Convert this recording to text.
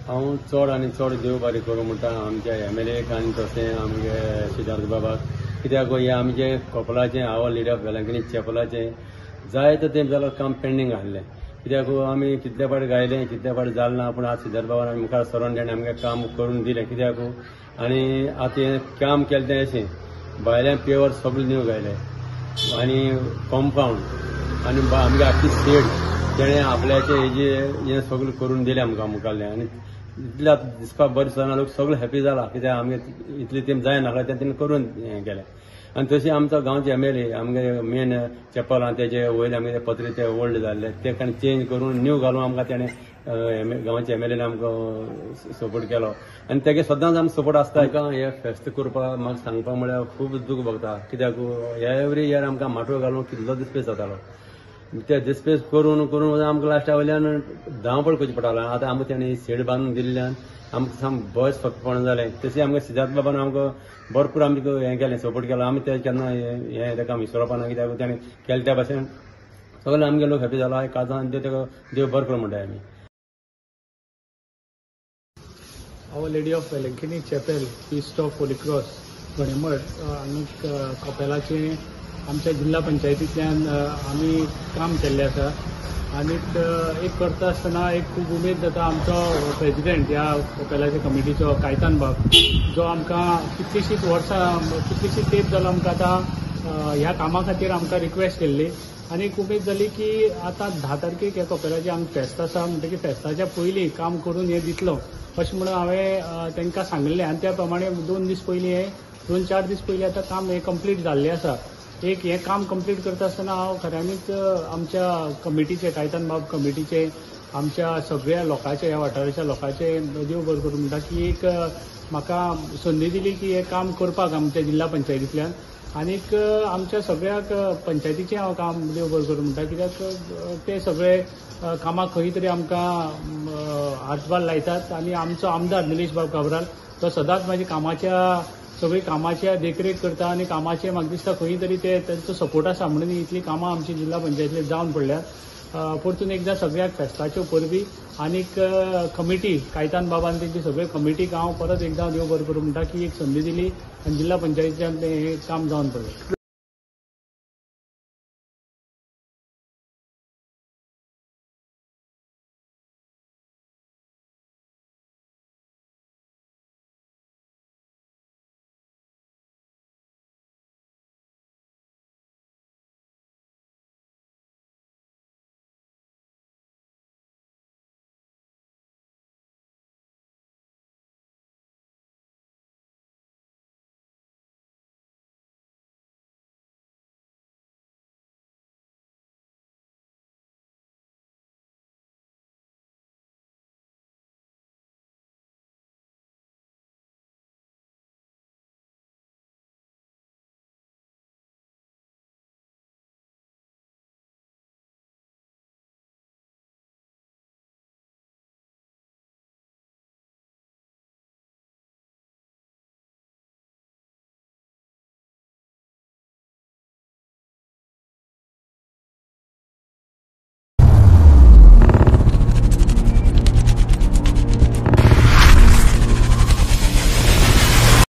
हांव चड आनी चड देव बरें करूं म्हणटा आमच्या MLAक आनी तशें आमगे सिद्धार्थ बाबाक, कित्याक हे आमचे कोपलाचें आवर लिडर ऑफ वेलंकनी चॅपलाचें जायते तेंप जाल्यार काम पेंडींग आसलें, कित्याक आमी कितले फावटी गायलें कितले फावटी जालें ना, पूण आज सिद्धार्थ बाबान आमी मुखार सरोन तेणें आमगे काम करून दिलें, कित्याक आनी आतां हें काम केलें तें अशें भायल्यान पेवर सगळें न्यू गायलें आनी कॉम्पाउंड आनी आमगे आख्खी स्टेट तेणें आपल्याचें हेजें सगळें करून दिलें आमकां मुखारलें आनी इतलें दिसपाक बरें दिसना, लोक सगळें हॅपी जाला, कित्याक आमगे इतलें तेंप जाय नासलें तें तेणें करून हें केलें. आनी तशें आमचो गांवचे MLA आमगे मेन चॅपल आनी तेजे वयले आमगे पत्रे ते ओल्ड जाल्ले ते कारण चेंज करून न्यू घालून आमकां तेणें गांवचे MLAन आमकां सपोर्ट केलो आनी तेगे सदांच आमकां सपोर्ट आसता. ताका हे फेस्त करपाक म्हाका सांगपाक म्हळ्यार खूब दूख भोगता, कित्याक एवरी इयर आमकां माटोळ घालून कितलो दिसपेस जातालो, ते दिसपेस करून करून आमकां लास्टा वयल्यान धांवपळ करचें पडटालें. आतां आमकां तेणें शेड बांदून दिल्ल्यान आमकां साम बरें फकपण जालें. तशें आमकां सिद्धार्थ बाबान आमकां भरपूर आमकां हें केलें, सपोर्ट केलो. आमी ते केन्ना हें ताका विसरपा ना, कित्याक तेणें केलें त्या भाशेन सगळे आमगे लोक हॅपी जाला. काजान ताका देव बरें करूं म्हणटाय आमी. Our lady of Velankanni chapel east of holy cross गणेमठ आनी कपेलाचें आमच्या जिल्हा पंचायतींतल्यान आमी काम केल्लें आसा आनी एक करता आसतना एक खूब उमेद जाता. आमचो प्रेसिडेंट ह्या कपेलाच्या कमिटीचो कायतान बाब, जो आमकां कितलीशींच वर्सां कितलीशीच तेंप जालो आमकां आतां ह्या कामा खातीर आमकां रिक्वेस्ट केल्ली आनी एक उमेद जाली की आतां 10 तारखेक ह्या कपेलाचें आमकां फेस्त आसा, म्हणटकीर फेस्ताच्या पयलीं काम करून हें दितलो अशें म्हणून हांवें तांकां सांगलें आनी त्या प्रमाणे 2 दीस पयलीं हें 2-4 दीस पयलीं आतां काम हें कंप्लीट जाल्लें आसा. एक हें काम कंप्लीट करता आसतना हांव खऱ्यांनीच आमच्या कमिटीचे कायतान बाब कमिटीचे आमच्या सगळ्या लोकांचे ह्या वाठाराच्या लोकांचे देव बरें करूं म्हणटा की एक म्हाका संदी दिली की हें काम करपाक आमच्या जिल्हा पंचायतींतल्यान आनीक आमच्या सगळ्याक पंचायतीचें हांव काम देव बरें करूं म्हणटा, कित्याक ते सगळे कामाक खंय तरी आमकां हातभार लायतात आनी आमचो आमदार निलेश बाब काब्राल तो सदांच म्हाज्या कामाच्या सगळी कामाच्या देखरेख करता आनी कामाचे म्हाका दिसता खंय तरी ते तांचो सपोर्ट आसा म्हणून इतली कामां आमची जिल्हा पंचायतींतली जावन पडल्यात. परतून एकदां सगळ्याक फेस्ताच्यो परबी आनीक कमिटी कायतान बाबान तेंची सगळी कमिटीक हांव परत एकदां देव बरें करूं म्हणटा की एक संदी दिली आनी जिल्हा पंचायतींतल्यान तें काम जावन पडलें.